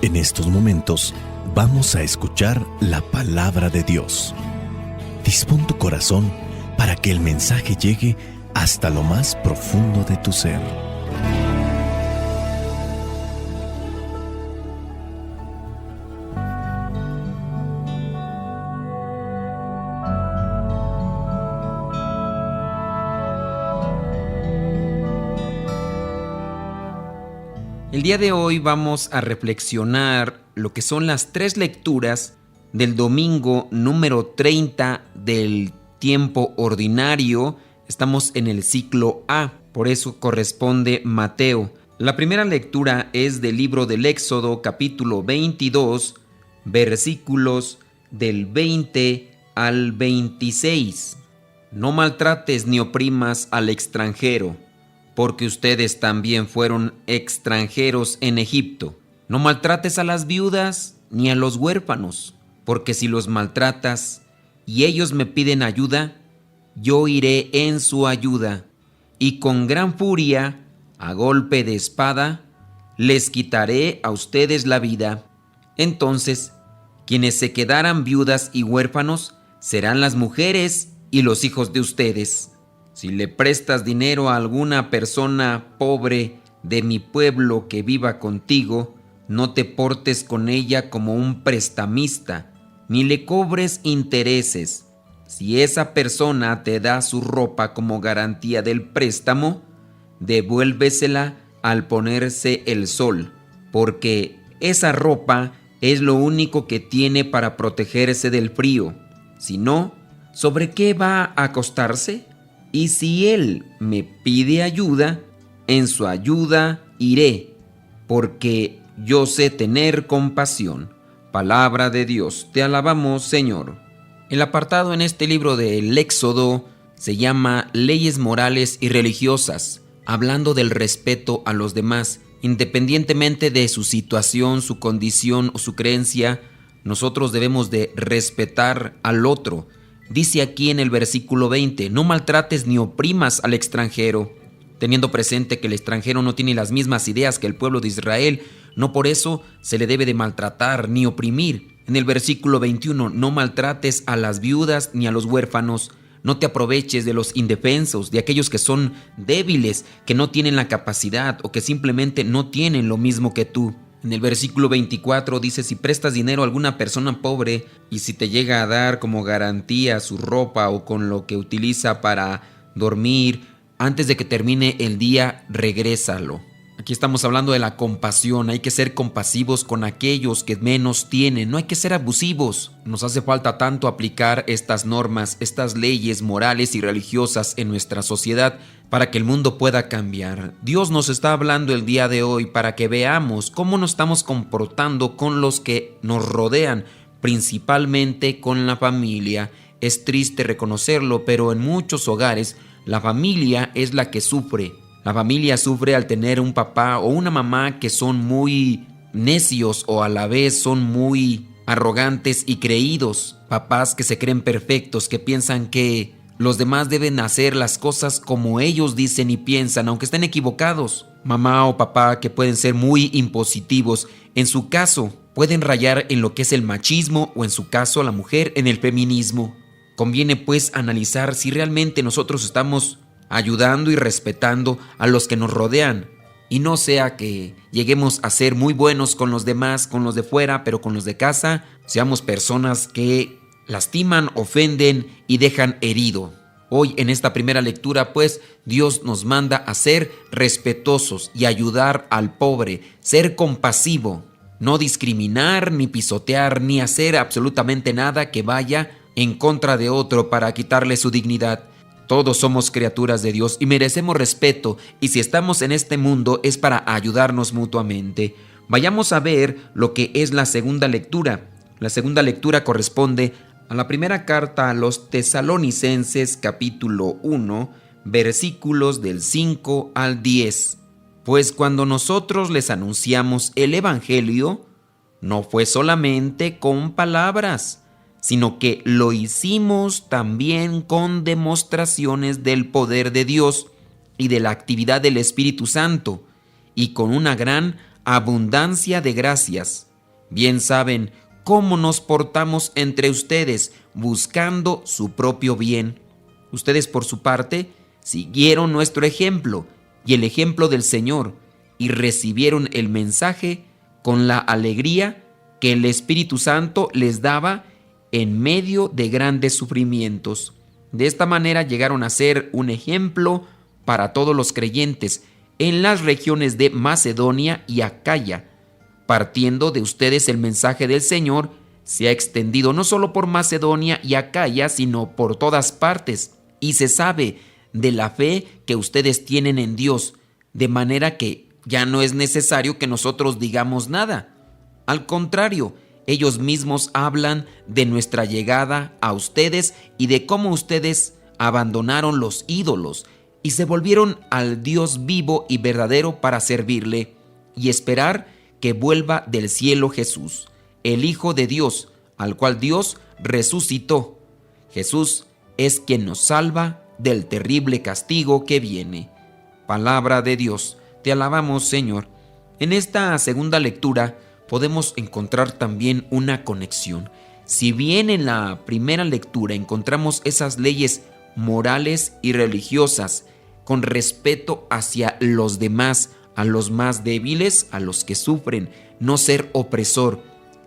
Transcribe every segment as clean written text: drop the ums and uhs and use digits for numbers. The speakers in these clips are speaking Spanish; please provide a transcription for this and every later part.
En estos momentos vamos a escuchar la palabra de Dios. Dispón tu corazón para que el mensaje llegue hasta lo más profundo de tu ser. El día de hoy vamos a reflexionar lo que son las 3 lecturas del domingo número 30 del tiempo ordinario. Estamos en el ciclo A, por eso corresponde Mateo. La primera lectura es del libro del Éxodo, capítulo 22, versículos del 20 al 26. No maltrates ni oprimas al extranjero, porque ustedes también fueron extranjeros en Egipto. No maltrates a las viudas ni a los huérfanos, porque si los maltratas y ellos me piden ayuda, yo iré en su ayuda, y con gran furia, a golpe de espada, les quitaré a ustedes la vida. Entonces, quienes se quedaran viudas y huérfanos serán las mujeres y los hijos de ustedes. Si le prestas dinero a alguna persona pobre de mi pueblo que viva contigo, no te portes con ella como un prestamista, ni le cobres intereses. Si esa persona te da su ropa como garantía del préstamo, devuélvesela al ponerse el sol, porque esa ropa es lo único que tiene para protegerse del frío. Si no, ¿sobre qué va a acostarse? Y si él me pide ayuda, en su ayuda iré, porque yo sé tener compasión. Palabra de Dios, te alabamos, Señor. El apartado en este libro del Éxodo se llama Leyes morales y religiosas, hablando del respeto a los demás, independientemente de su situación, su condición o su creencia. Nosotros debemos de respetar al otro. Dice aquí en el versículo 20, no maltrates ni oprimas al extranjero, teniendo presente que el extranjero no tiene las mismas ideas que el pueblo de Israel, no por eso se le debe de maltratar ni oprimir. En el versículo 21, no maltrates a las viudas ni a los huérfanos, no te aproveches de los indefensos, de aquellos que son débiles, que no tienen la capacidad o que simplemente no tienen lo mismo que tú. En el versículo 24 dice, si prestas dinero a alguna persona pobre y si te llega a dar como garantía su ropa o con lo que utiliza para dormir, antes de que termine el día, regrésalo. Aquí estamos hablando de la compasión. Hay que ser compasivos con aquellos que menos tienen. No hay que ser abusivos. Nos hace falta tanto aplicar estas normas, estas leyes morales y religiosas en nuestra sociedad para que el mundo pueda cambiar. Dios nos está hablando el día de hoy para que veamos cómo nos estamos comportando con los que nos rodean, principalmente con la familia. Es triste reconocerlo, pero en muchos hogares la familia es la que sufre. La familia sufre al tener un papá o una mamá que son muy necios o a la vez son muy arrogantes y creídos. Papás que se creen perfectos, que piensan que los demás deben hacer las cosas como ellos dicen y piensan, aunque estén equivocados. Mamá o papá que pueden ser muy impositivos. En su caso, pueden rayar en lo que es el machismo o en su caso la mujer en el feminismo. Conviene pues analizar si realmente nosotros estamos ayudando y respetando a los que nos rodean, y no sea que lleguemos a ser muy buenos con los demás, con los de fuera, pero con los de casa seamos personas que lastiman, ofenden y dejan herido. Hoy en esta primera lectura pues Dios nos manda a ser respetuosos y ayudar al pobre, ser compasivo, no discriminar ni pisotear ni hacer absolutamente nada que vaya en contra de otro para quitarle su dignidad. Todos somos criaturas de Dios y merecemos respeto, y si estamos en este mundo es para ayudarnos mutuamente. Vayamos a ver lo que es la segunda lectura. La segunda lectura corresponde a la primera carta a los Tesalonicenses, capítulo 1, versículos del 5 al 10. Pues cuando nosotros les anunciamos el Evangelio, no fue solamente con palabras, sino que lo hicimos también con demostraciones del poder de Dios y de la actividad del Espíritu Santo, y con una gran abundancia de gracias. Bien saben cómo nos portamos entre ustedes, buscando su propio bien. Ustedes, por su parte, siguieron nuestro ejemplo y el ejemplo del Señor, y recibieron el mensaje con la alegría que el Espíritu Santo les daba en medio de grandes sufrimientos. De esta manera llegaron a ser un ejemplo para todos los creyentes en las regiones de Macedonia y Acaya. Partiendo de ustedes, el mensaje del Señor se ha extendido no solo por Macedonia y Acaya, sino por todas partes, y se sabe de la fe que ustedes tienen en Dios, de manera que ya no es necesario que nosotros digamos nada. Al contrario, ellos mismos hablan de nuestra llegada a ustedes y de cómo ustedes abandonaron los ídolos y se volvieron al Dios vivo y verdadero para servirle y esperar que vuelva del cielo Jesús, el Hijo de Dios, al cual Dios resucitó. Jesús es quien nos salva del terrible castigo que viene. Palabra de Dios, te alabamos, Señor. En esta segunda lectura podemos encontrar también una conexión. Si bien en la primera lectura encontramos esas leyes morales y religiosas con respeto hacia los demás, a los más débiles, a los que sufren, no ser opresor,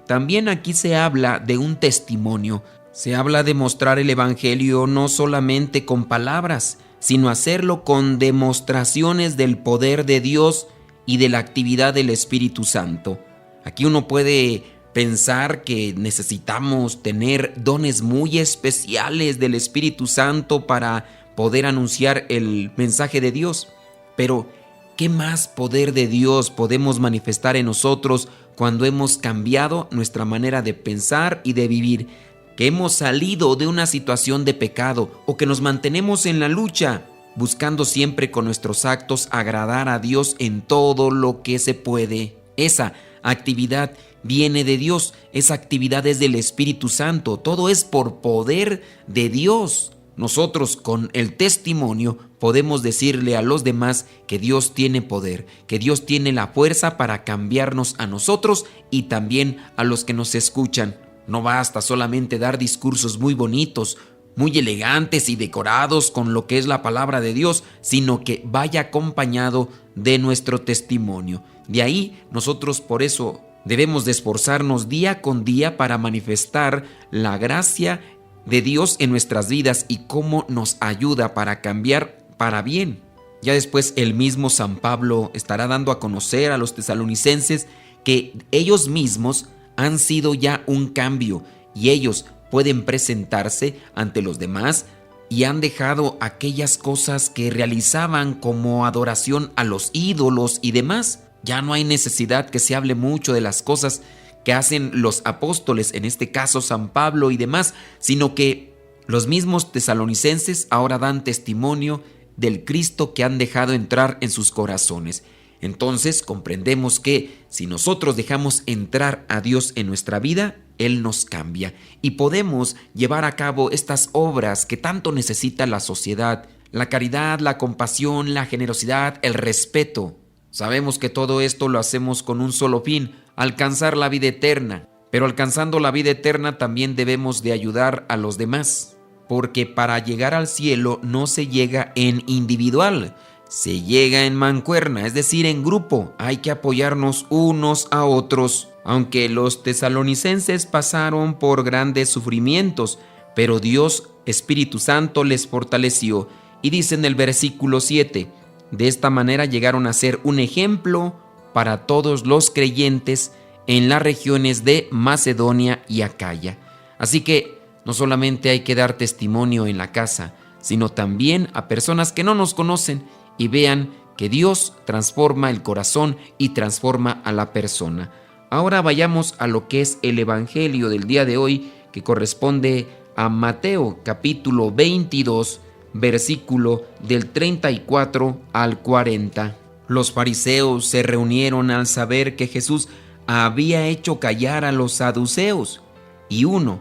también aquí se habla de un testimonio. Se habla de mostrar el Evangelio no solamente con palabras, sino hacerlo con demostraciones del poder de Dios y de la actividad del Espíritu Santo. Aquí uno puede pensar que necesitamos tener dones muy especiales del Espíritu Santo para poder anunciar el mensaje de Dios. Pero, ¿qué más poder de Dios podemos manifestar en nosotros cuando hemos cambiado nuestra manera de pensar y de vivir? Que hemos salido de una situación de pecado o que nos mantenemos en la lucha, buscando siempre con nuestros actos agradar a Dios en todo lo que se puede. Esa actividad viene de Dios, esa actividad es del Espíritu Santo, todo es por poder de Dios. Nosotros con el testimonio podemos decirle a los demás que Dios tiene poder, que Dios tiene la fuerza para cambiarnos a nosotros y también a los que nos escuchan. No basta solamente dar discursos muy bonitos, muy elegantes y decorados con lo que es la palabra de Dios, sino que vaya acompañado de nuestro testimonio. De ahí nosotros por eso debemos de esforzarnos día con día para manifestar la gracia de Dios en nuestras vidas y cómo nos ayuda para cambiar para bien. Ya después el mismo San Pablo estará dando a conocer a los tesalonicenses que ellos mismos han sido ya un cambio y ellos pueden presentarse ante los demás y han dejado aquellas cosas que realizaban como adoración a los ídolos y demás. Ya no hay necesidad que se hable mucho de las cosas que hacen los apóstoles, en este caso San Pablo y demás, sino que los mismos tesalonicenses ahora dan testimonio del Cristo que han dejado entrar en sus corazones. Entonces comprendemos que si nosotros dejamos entrar a Dios en nuestra vida, Él nos cambia y podemos llevar a cabo estas obras que tanto necesita la sociedad: la caridad, la compasión, la generosidad, el respeto. Sabemos que todo esto lo hacemos con un solo fin: alcanzar la vida eterna. Pero alcanzando la vida eterna también debemos de ayudar a los demás, porque para llegar al cielo no se llega en individual, se llega en mancuerna, es decir, en grupo. Hay que apoyarnos unos a otros. Aunque los tesalonicenses pasaron por grandes sufrimientos, pero Dios, Espíritu Santo, les fortaleció. Y dice en el versículo 7, de esta manera llegaron a ser un ejemplo para todos los creyentes en las regiones de Macedonia y Acaya. Así que no solamente hay que dar testimonio en la casa, sino también a personas que no nos conocen y vean que Dios transforma el corazón y transforma a la persona. Ahora vayamos a lo que es el Evangelio del día de hoy, que corresponde a Mateo capítulo 22, versículo del 34 al 40. Los fariseos se reunieron al saber que Jesús había hecho callar a los saduceos, y uno,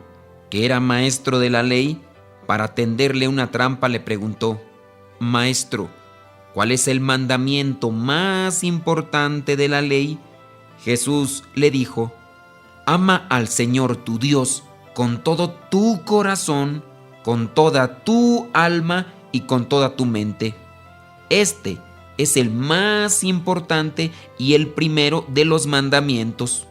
que era maestro de la ley, para tenderle una trampa le preguntó: Maestro, ¿cuál es el mandamiento más importante de la ley? Jesús le dijo: Ama al Señor tu Dios con todo tu corazón, con toda tu alma y con toda tu mente. Este es el más importante y el primero de los mandamientos.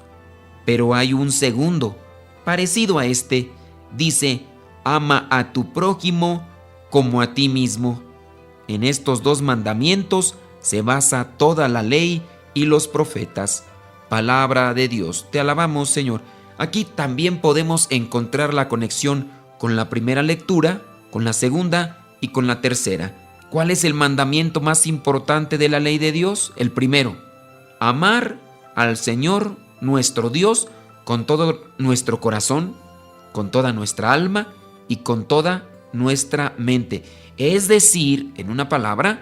Pero hay un segundo, parecido a este. Dice, ama a tu prójimo como a ti mismo. En estos dos mandamientos se basa toda la ley y los profetas. Palabra de Dios, te alabamos, Señor. Aquí también podemos encontrar la conexión con la primera lectura, con la segunda y con la tercera. ¿Cuál es el mandamiento más importante de la ley de Dios? El primero, amar al Señor nuestro Dios con todo nuestro corazón, con toda nuestra alma y con toda nuestra mente. Es decir, en una palabra,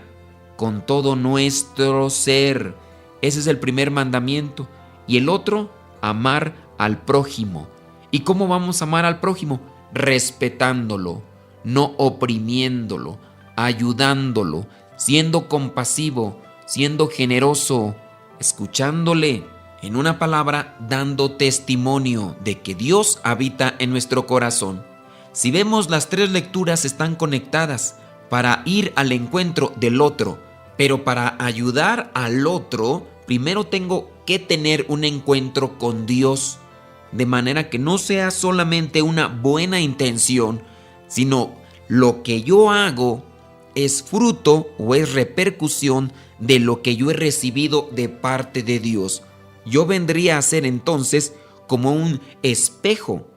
con todo nuestro ser. Ese es el primer mandamiento. Y el otro, amar al prójimo. ¿Y cómo vamos a amar al prójimo? Respetándolo, no oprimiéndolo, ayudándolo, siendo compasivo, siendo generoso, escuchándole. En una palabra, dando testimonio de que Dios habita en nuestro corazón. Si vemos, las tres lecturas están conectadas para ir al encuentro del otro, pero para ayudar al otro, primero tengo que tener un encuentro con Dios, de manera que no sea solamente una buena intención, sino lo que yo hago es fruto o es repercusión de lo que yo he recibido de parte de Dios. Yo vendría a ser entonces como un espejo,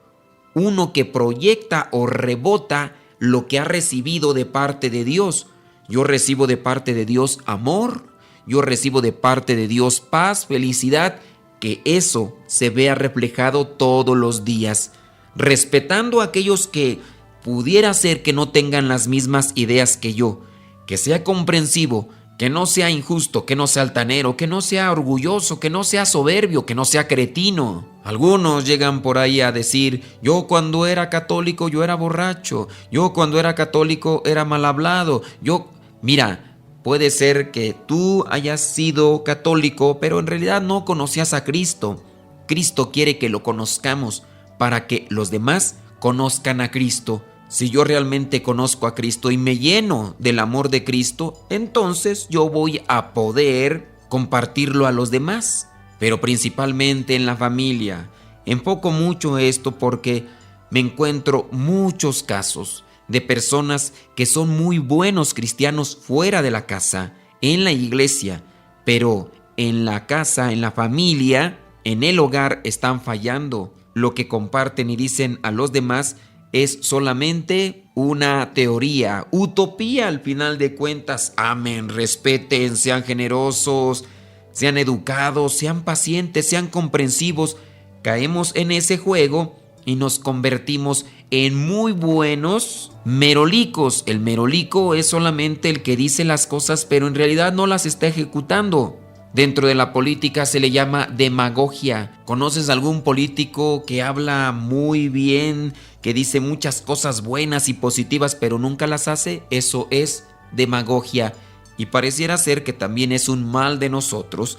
uno que proyecta o rebota lo que ha recibido de parte de Dios. Yo recibo de parte de Dios amor, yo recibo de parte de Dios paz, felicidad, que eso se vea reflejado todos los días, respetando a aquellos que pudiera ser que no tengan las mismas ideas que yo, que sea comprensivo, que no sea injusto, que no sea altanero, que no sea orgulloso, que no sea soberbio, que no sea cretino. Algunos llegan por ahí a decir, yo cuando era católico yo era borracho, yo cuando era católico era mal hablado, Mira, puede ser que tú hayas sido católico, pero en realidad no conocías a Cristo. Cristo quiere que lo conozcamos para que los demás conozcan a Cristo. Si yo realmente conozco a Cristo y me lleno del amor de Cristo, entonces yo voy a poder compartirlo a los demás, pero principalmente en la familia. Enfoco mucho esto porque me encuentro muchos casos de personas que son muy buenos cristianos fuera de la casa, en la iglesia, pero en la casa, en la familia, en el hogar están fallando. Lo que comparten y dicen a los demás es solamente una teoría, utopía al final de cuentas. Amen, respeten, sean generosos, sean educados, sean pacientes, sean comprensivos. Caemos en ese juego y nos convertimos en muy buenos merolicos. El merolico es solamente el que dice las cosas, pero en realidad no las está ejecutando. Dentro de la política se le llama demagogia. ¿Conoces algún político que habla muy bien, que dice muchas cosas buenas y positivas, pero nunca las hace? Eso es demagogia. Y pareciera ser que también es un mal de nosotros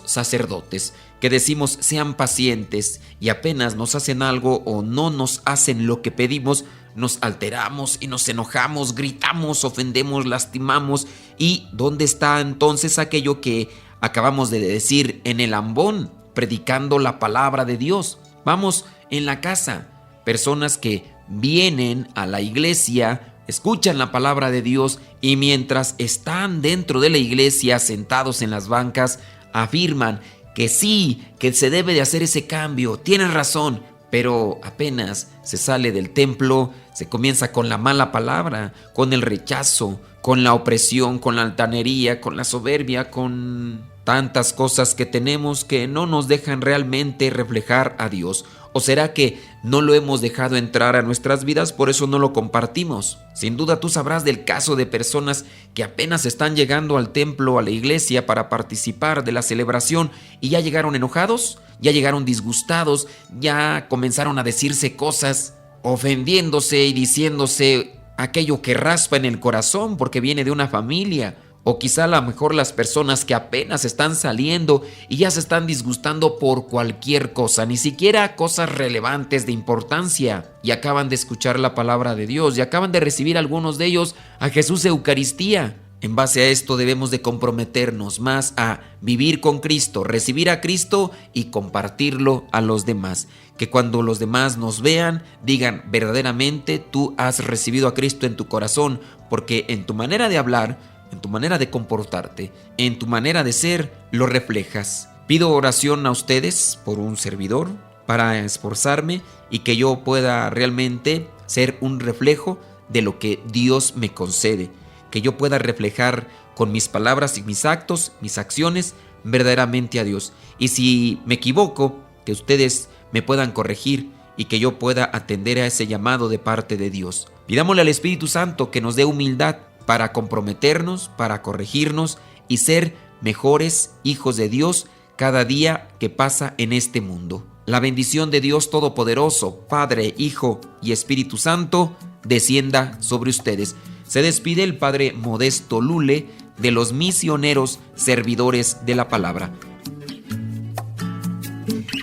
sacerdotes, que decimos sean pacientes y apenas nos hacen algo o no nos hacen lo que pedimos, nos alteramos y nos enojamos, gritamos, ofendemos, lastimamos. ¿Y dónde está entonces aquello que acabamos de decir en el ambón, predicando la palabra de Dios? Vamos, en la casa, personas que vienen a la iglesia, escuchan la palabra de Dios y mientras están dentro de la iglesia, sentados en las bancas, afirman que sí, que se debe de hacer ese cambio, tienen razón, pero apenas se sale del templo, se comienza con la mala palabra, con el rechazo, con la opresión, con la altanería, con la soberbia, con tantas cosas que tenemos que no nos dejan realmente reflejar a Dios. ¿O será que no lo hemos dejado entrar a nuestras vidas, por eso no lo compartimos? Sin duda tú sabrás del caso de personas que apenas están llegando al templo, a la iglesia, para participar de la celebración y ya llegaron enojados, ya llegaron disgustados, ya comenzaron a decirse cosas, ofendiéndose y diciéndose aquello que raspa en el corazón porque viene de una familia O quizá a lo mejor las personas que apenas están saliendo y ya se están disgustando por cualquier cosa, ni siquiera cosas relevantes de importancia, y acaban de escuchar la palabra de Dios y acaban de recibir algunos de ellos a Jesús Eucaristía. En base a esto debemos de comprometernos más a vivir con Cristo, recibir a Cristo y compartirlo a los demás. Que cuando los demás nos vean, digan verdaderamente tú has recibido a Cristo en tu corazón, porque en tu manera de hablar, en tu manera de comportarte, en tu manera de ser, lo reflejas. Pido oración a ustedes por un servidor para esforzarme y que yo pueda realmente ser un reflejo de lo que Dios me concede. Que yo pueda reflejar con mis palabras y mis actos, mis acciones, verdaderamente a Dios. Y si me equivoco, que ustedes me puedan corregir y que yo pueda atender a ese llamado de parte de Dios. Pidámosle al Espíritu Santo que nos dé humildad para comprometernos, para corregirnos y ser mejores hijos de Dios cada día que pasa en este mundo. La bendición de Dios Todopoderoso, Padre, Hijo y Espíritu Santo, descienda sobre ustedes. Se despide el Padre Modesto Lule de los misioneros servidores de la palabra.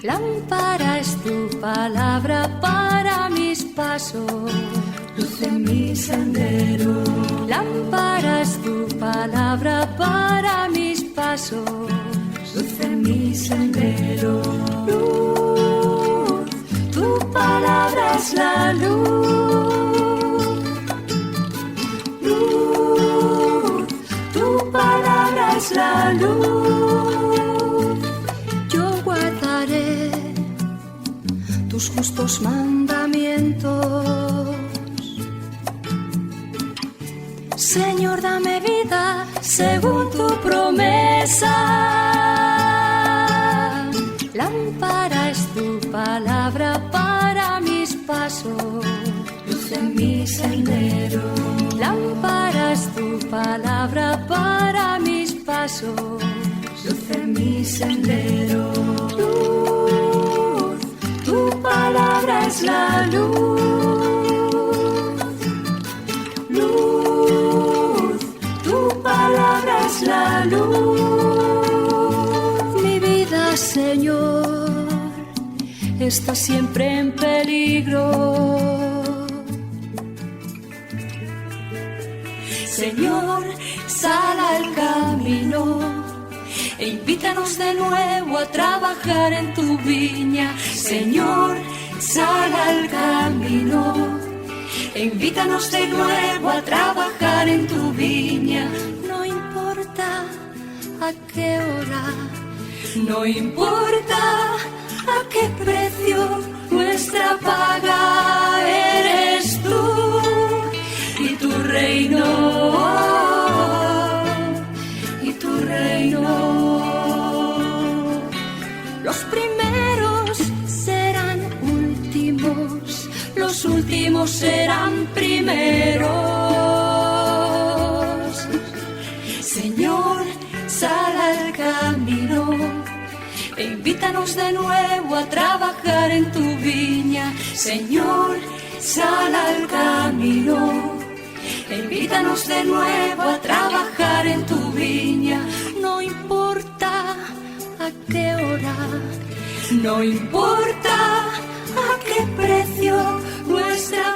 Lámpara es tu palabra para mis pasos, luz en mi sendero. Lámpara es tu palabra para mis pasos, luz en mi sendero. Luz, tu palabra es la luz. Luz, tu palabra es la luz. Yo guardaré tus justos mandamientos. Señor, dame vida según tu promesa. Lámpara es tu palabra para mis pasos, luz en mi sendero. Lámpara es tu palabra para mis pasos, luz en mi sendero. Luz, tu palabra es la luz. Palabra es la luz. Mi vida, Señor, está siempre en peligro. Señor, sal al camino e invítanos de nuevo a trabajar en tu viña. Señor, sal al camino e invítanos de nuevo a trabajar en tu viña. No importa a qué hora, no importa a qué precio, nuestra paga eres tú y tu reino, y tu reino. Los primeros serán últimos, los últimos serán primeros. Señor, sal al camino e invítanos de nuevo a trabajar en tu viña. Señor, sal al camino e invítanos de nuevo a trabajar en tu viña. No importa a qué hora, no importa a qué precio, nuestra